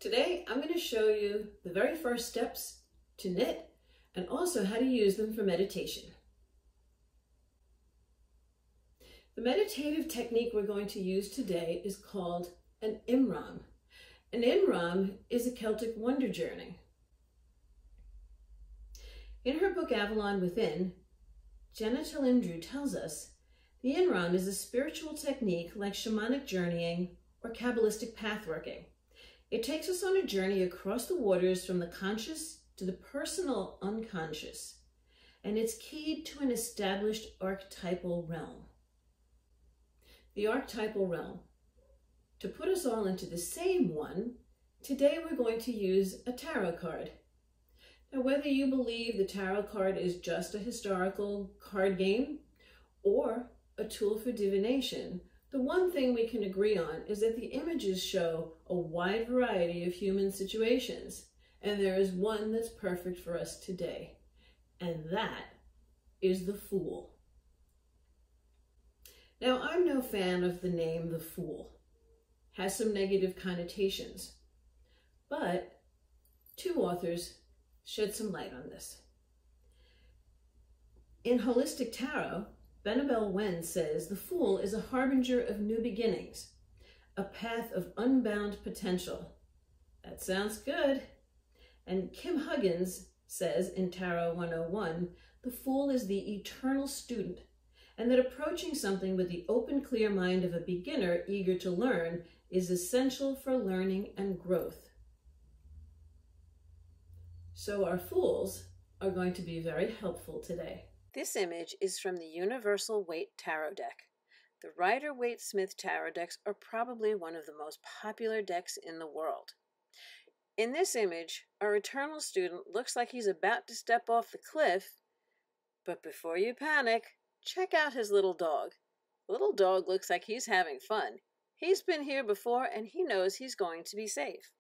Today, I'm going to show you the very first steps to knit and also how to use them for meditation. The meditative technique we're going to use today is called an imram. An imram is a Celtic wonder journey. In her book Avalon Within, Jhenah Telyndru tells us the imram is a spiritual technique like shamanic journeying or Kabbalistic pathworking. It takes us on a journey across the waters from the conscious to the personal unconscious, and it's keyed to an established archetypal realm. The archetypal realm. To put us all into the same one, today we're going to use a tarot card. Now, whether you believe the tarot card is just a historical card game or a tool for divination, the one thing we can agree on is that the images show a wide variety of human situations, and there is one that's perfect for us today, and that is the Fool. Now, I'm no fan of the name the Fool. It has some negative connotations, but two authors shed some light on this. In Holistic Tarot, Benebell says the Fool is a harbinger of new beginnings, a path of unbound potential. That sounds good. And Kim Huggens says in Tarot 101, the Fool is the eternal student, and that approaching something with the open, clear mind of a beginner eager to learn is essential for learning and growth. So our Fools are going to be very helpful today. This image is from the Universal Waite Tarot deck. The Rider-Waite-Smith tarot decks are probably one of the most popular decks in the world. In this image, our eternal student looks like he's about to step off the cliff, but before you panic, check out his little dog. The little dog looks like he's having fun. He's been here before and he knows he's going to be safe.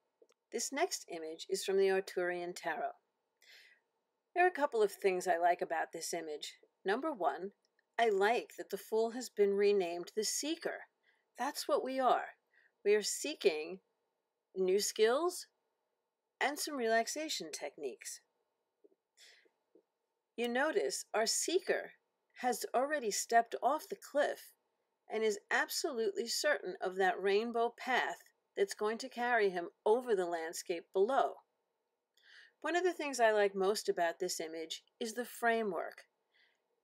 This next image is from the Arthurian tarot. There are a couple of things I like about this image. Number one, I like that the Fool has been renamed the Seeker. That's what we are. We are seeking new skills and some relaxation techniques. You notice our Seeker has already stepped off the cliff and is absolutely certain of that rainbow path that's going to carry him over the landscape below. One of the things I like most about this image is the framework.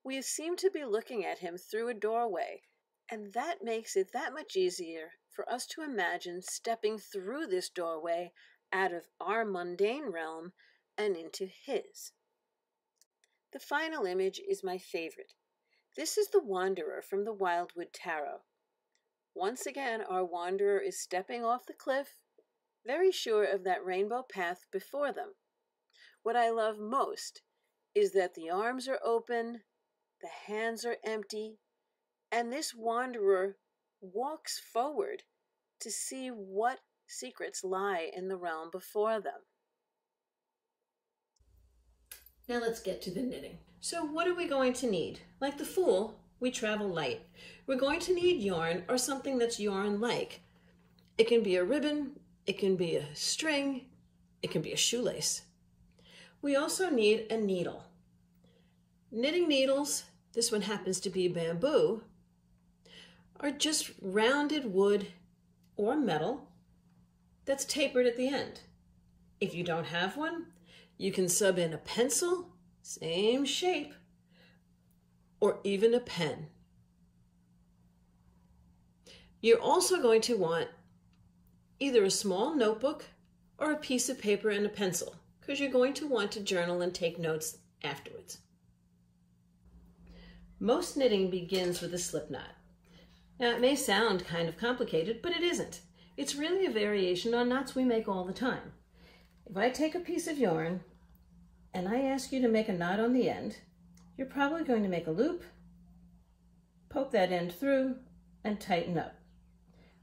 We seem to be looking at him through a doorway, and that makes it that much easier for us to imagine stepping through this doorway out of our mundane realm and into his. The final image is my favorite. This is the Wanderer from the Wildwood Tarot. Once again, our wanderer is stepping off the cliff, very sure of that rainbow path before them. What I love most is that the arms are open, the hands are empty, and this wanderer walks forward to see what secrets lie in the realm before them. Now let's get to the knitting. So what are we going to need? Like the Fool, we travel light. We're going to need yarn or something that's yarn-like. It can be a ribbon, it can be a string, it can be a shoelace. We also need a needle. Knitting needles, this one happens to be bamboo, are just rounded wood or metal that's tapered at the end. If you don't have one, you can sub in a pencil, same shape, or even a pen. You're also going to want either a small notebook or a piece of paper and a pencil, because you're going to want to journal and take notes afterwards. Most knitting begins with a slip knot. Now, it may sound kind of complicated, but it isn't. It's really a variation on knots we make all the time. If I take a piece of yarn and I ask you to make a knot on the end, you're probably going to make a loop, poke that end through, and tighten up.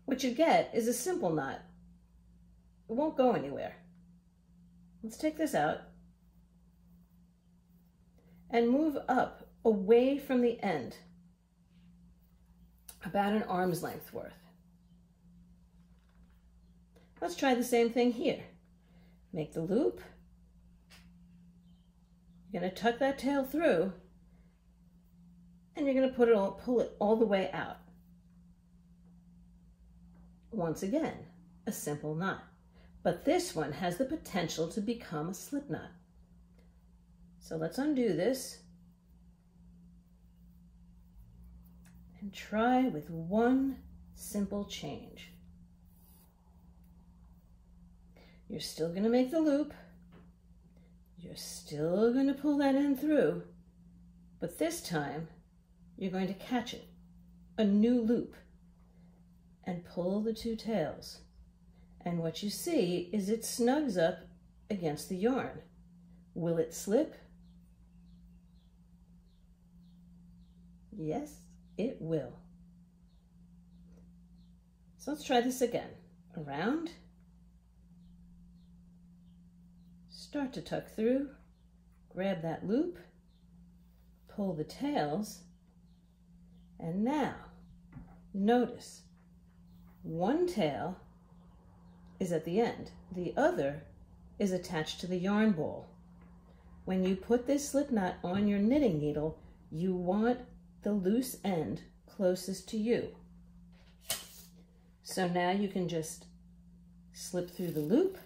What you get is a simple knot. It won't go anywhere. Let's take this out and move up away from the end, about an arm's length worth. Let's try the same thing here. Make the loop. You're going to tuck that tail through, and you're going to pull it all the way out. Once again, a simple knot. But this one has the potential to become a slip knot. So let's undo this and try with one simple change. You're still going to make the loop. You're still going to pull that end through, but this time you're going to catch it, a new loop, and pull the two tails. And what you see is it snugs up against the yarn. Will it slip? Yes, it will. So let's try this again. Around. Start to tuck through. Grab that loop. Pull the tails. And now, notice, one tail is at the end. The other is attached to the yarn ball. When you put this slip knot on your knitting needle, you want the loose end closest to you. So now you can just slip through the loop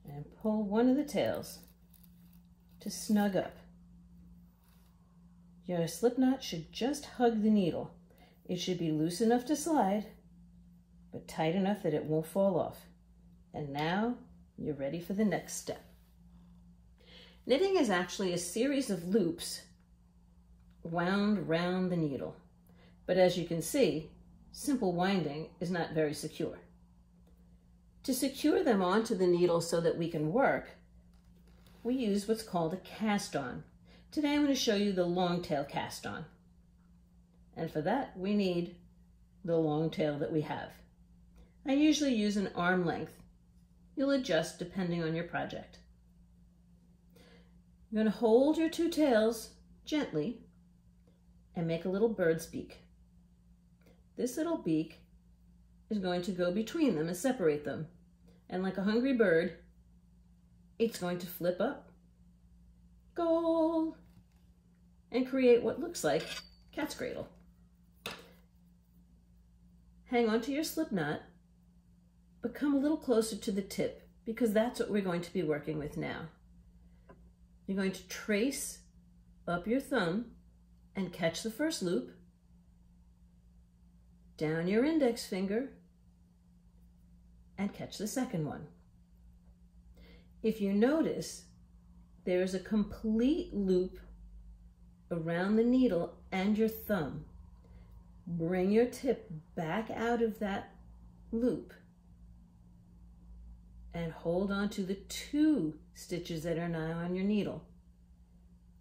and pull one of the tails to snug up. Your slip knot should just hug the needle. It should be loose enough to slide, but tight enough that it won't fall off. And now you're ready for the next step. Knitting is actually a series of loops wound round the needle. But as you can see, simple winding is not very secure. To secure them onto the needle so that we can work, we use what's called a cast-on. Today I'm going to show you the long tail cast-on. And for that, we need the long tail that we have. I usually use an arm length. You'll adjust depending on your project. You're going to hold your two tails gently and make a little bird's beak. This little beak is going to go between them and separate them. And like a hungry bird, it's going to flip up, goal, and create what looks like cat's cradle. Hang on to your slip knot, but come a little closer to the tip because that's what we're going to be working with now. You're going to trace up your thumb and catch the first loop, down your index finger, and catch the second one. If you notice, there's a complete loop around the needle and your thumb. Bring your tip back out of that loop and hold on to the two stitches that are now on your needle.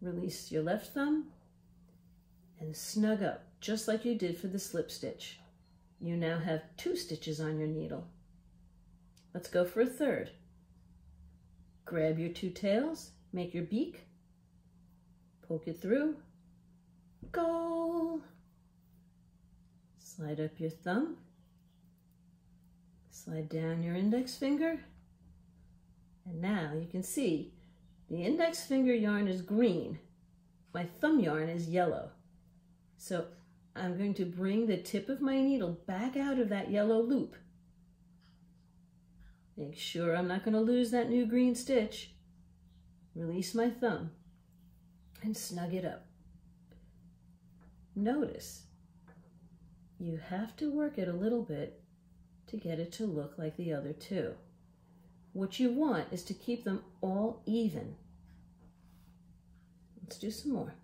Release your left thumb and snug up, just like you did for the slip stitch. You now have two stitches on your needle. Let's go for a third. Grab your two tails, make your beak, poke it through, goal. Slide up your thumb, slide down your index finger, and now you can see the index finger yarn is green, my thumb yarn is yellow. So I'm going to bring the tip of my needle back out of that yellow loop. Make sure I'm not going to lose that new green stitch. Release my thumb and snug it up. Notice you have to work it a little bit to get it to look like the other two. What you want is to keep them all even. Let's do some more.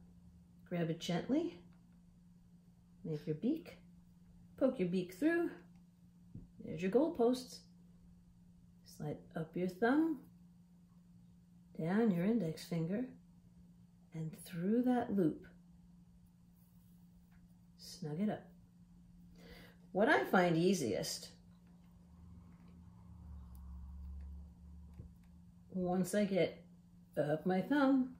Grab it gently, make your beak, poke your beak through. There's your goalposts. Slide up your thumb, down your index finger, and through that loop. Snug it up. What I find easiest, once I get up my thumb,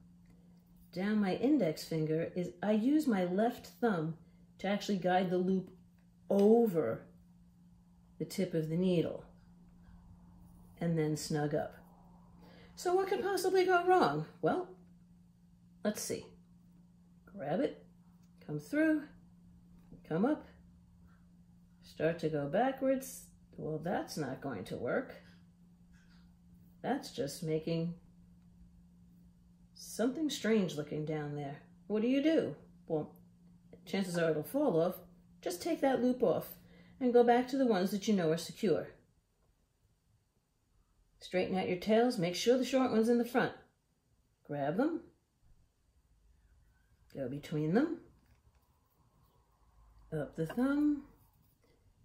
down my index finger, is I use my left thumb to actually guide the loop over the tip of the needle. and then snug up. So what could possibly go wrong? Well, let's see. Grab it, come through, come up, start to go backwards. Well, that's not going to work. That's just making something strange looking down there. What do? Well, chances are it'll fall off. Just take that loop off and go back to the ones that you know are secure. Straighten out your tails. Make sure the short one's in the front. Grab them. Go between them. Up the thumb.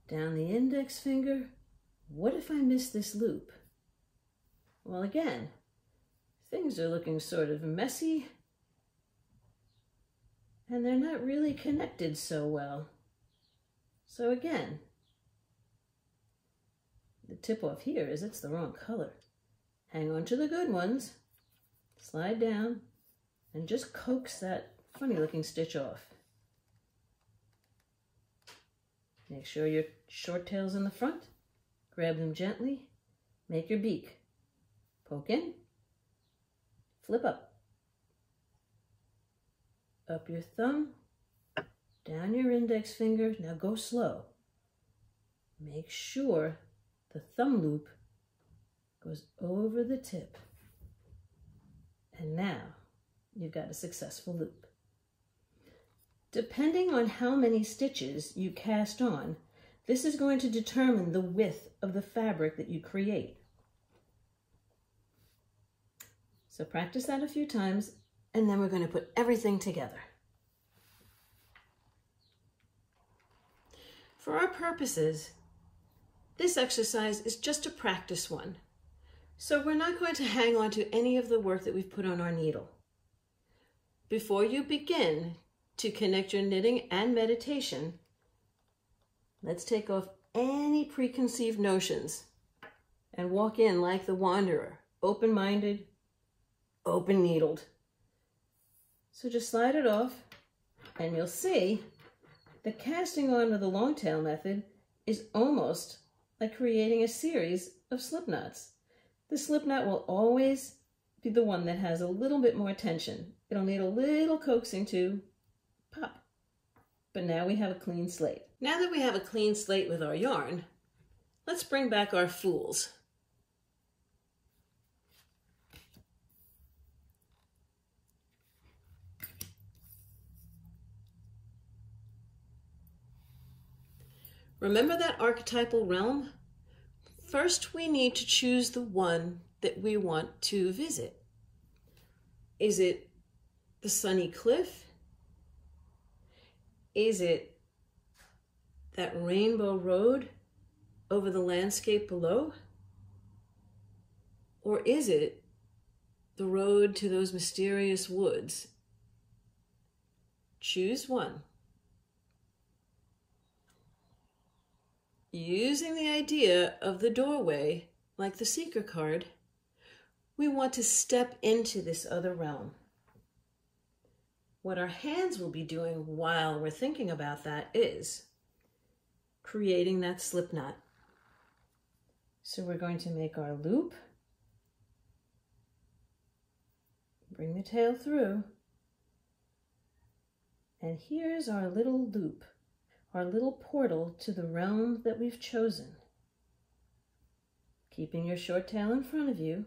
Down the index finger. What if I miss this loop? Well, again, things are looking sort of messy, and they're not really connected so well. So again, the tip-off here is it's the wrong color. Hang on to the good ones, slide down, and just coax that funny-looking stitch off. Make sure your short tail's in the front. Grab them gently. Make your beak. Poke in. Flip up. Up your thumb. Down your index finger. Now go slow. Make sure the thumb loop goes over the tip. And now you've got a successful loop. Depending on how many stitches you cast on, this is going to determine the width of the fabric that you create. So practice that a few times, and then we're going to put everything together. For our purposes, this exercise is just a practice one. So we're not going to hang on to any of the work that we've put on our needle. Before you begin to connect your knitting and meditation, let's take off any preconceived notions and walk in like the wanderer, open-minded, open-needled. So just slide it off, and you'll see the casting on of the long tail method is almost like creating a series of slip knots. The slip knot will always be the one that has a little bit more tension. It'll need a little coaxing to pop. But now we have a clean slate. Now that we have a clean slate with our yarn, let's bring back our fools. Remember that archetypal realm? First, we need to choose the one that we want to visit. Is it the sunny cliff? Is it that rainbow road over the landscape below? Or is it the road to those mysterious woods? Choose one. Using the idea of the doorway, like the Seeker card, we want to step into this other realm. What our hands will be doing while we're thinking about that is creating that slip knot. So we're going to make our loop, bring the tail through, and here's our little loop, our little portal to the realm that we've chosen. Keeping your short tail in front of you,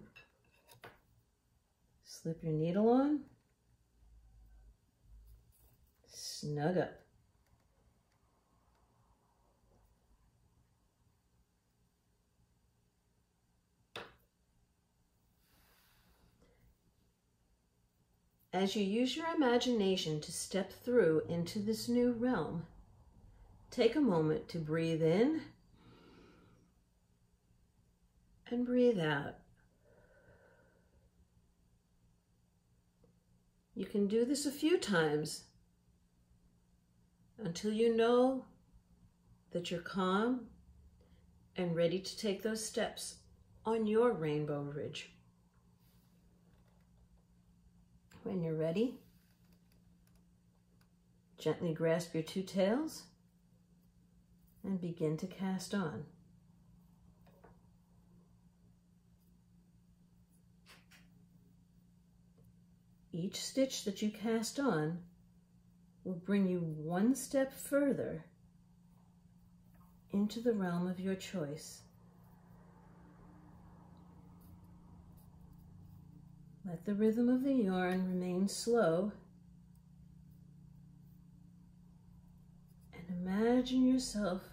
slip your needle on, snug up. As you use your imagination to step through into this new realm, take a moment to breathe in and breathe out. You can do this a few times until you know that you're calm and ready to take those steps on your rainbow ridge. When you're ready, gently grasp your two tails and begin to cast on. Each stitch that you cast on will bring you one step further into the realm of your choice. Let the rhythm of the yarn remain slow, and imagine yourself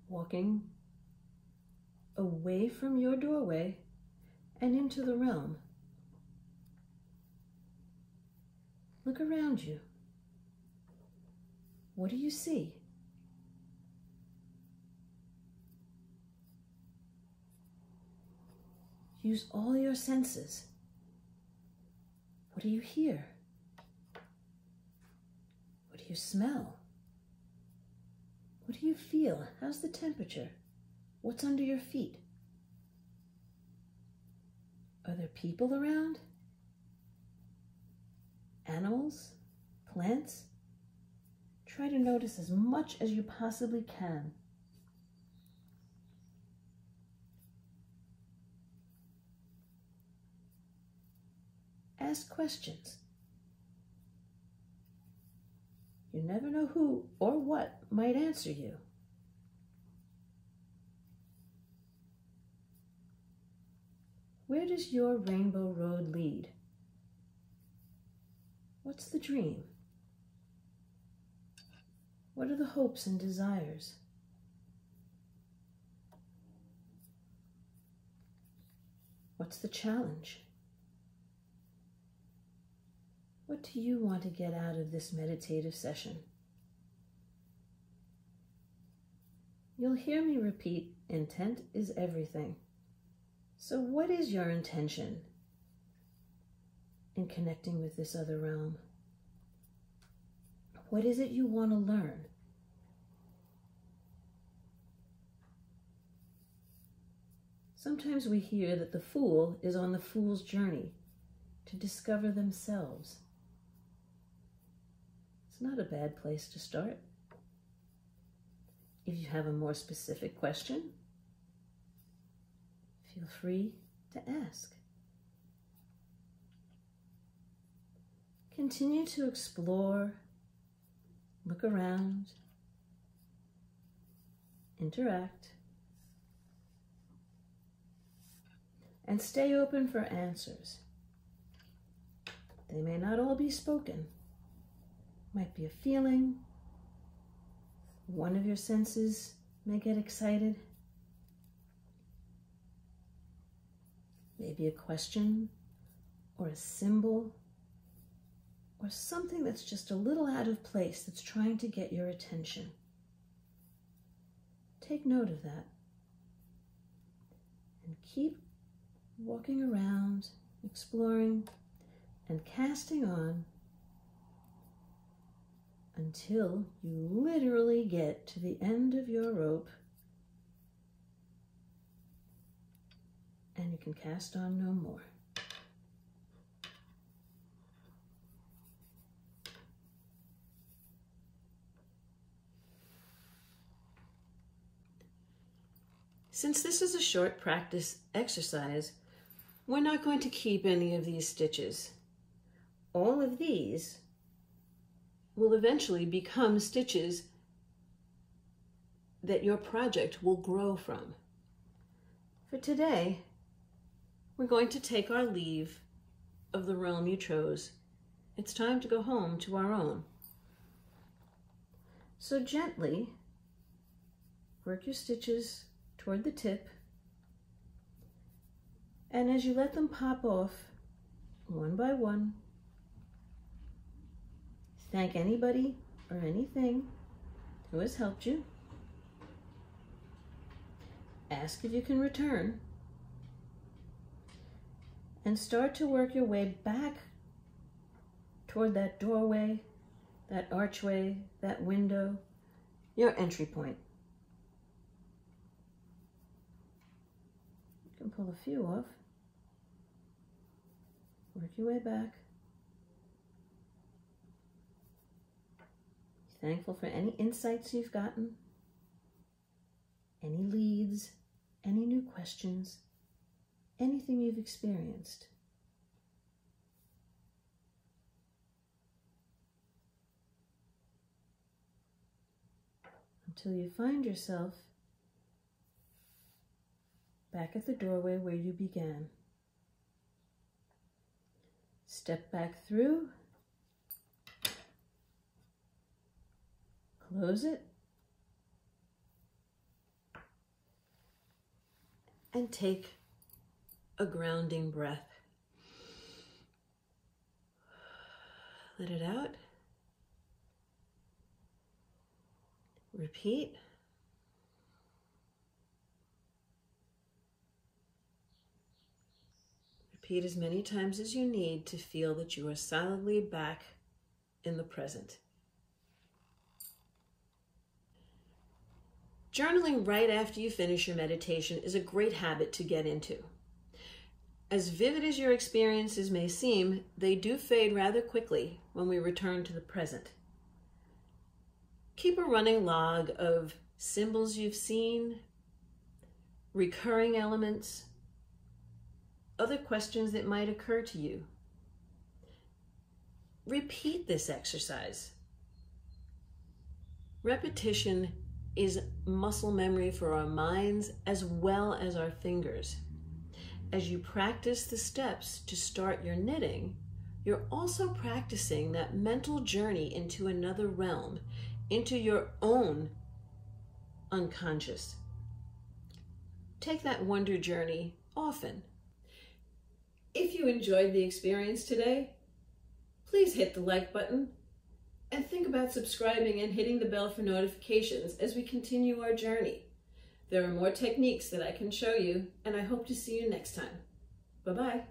walking away from your doorway and into the realm. Look around you. What do you see? Use all your senses. What do you hear? What do you smell? What do you feel? How's the temperature? What's under your feet? Are there people around? Animals? Plants? Try to notice as much as you possibly can. Ask questions. You never know who or what might answer you. Where does your rainbow road lead? What's the dream? What are the hopes and desires? What's the challenge? What do you want to get out of this meditative session? You'll hear me repeat, intent is everything. So what is your intention in connecting with this other realm? What is it you want to learn? Sometimes we hear that the fool is on the fool's journey to discover themselves. It's not a bad place to start. If you have a more specific question, feel free to ask. Continue to explore, look around, interact, and stay open for answers. They may not all be spoken. Might be a feeling. One of your senses may get excited. Maybe a question or a symbol or something that's just a little out of place that's trying to get your attention. Take note of that and keep walking around, exploring, and casting on until you literally get to the end of your rope and you can cast on no more. Since this is a short practice exercise, we're not going to keep any of these stitches. All of these will eventually become stitches that your project will grow from. For today, we're going to take our leave of the realm you chose. It's time to go home to our own. So gently work your stitches toward the tip, and as you let them pop off one by one, thank anybody or anything who has helped you. Ask if you can return. And start to work your way back toward that doorway, that archway, that window, your entry point. You can pull a few off. Work your way back. Thankful for any insights you've gotten, any leads, any new questions. anything you've experienced. Until you find yourself back at the doorway where you began. Step back through, close it, and take a grounding breath. Let it out. Repeat. Repeat as many times as you need to feel that you are solidly back in the present. Journaling right after you finish your meditation is a great habit to get into. As vivid as your experiences may seem, they do fade rather quickly when we return to the present. Keep a running log of symbols you've seen, recurring elements, other questions that might occur to you. Repeat this exercise. Repetition is muscle memory for our minds as well as our fingers. As you practice the steps to start your knitting, you're also practicing that mental journey into another realm, into your own unconscious. Take that wonder journey often. If you enjoyed the experience today, please hit the like button and think about subscribing and hitting the bell for notifications as we continue our journey. There are more techniques that I can show you, and I hope to see you next time. Bye-bye.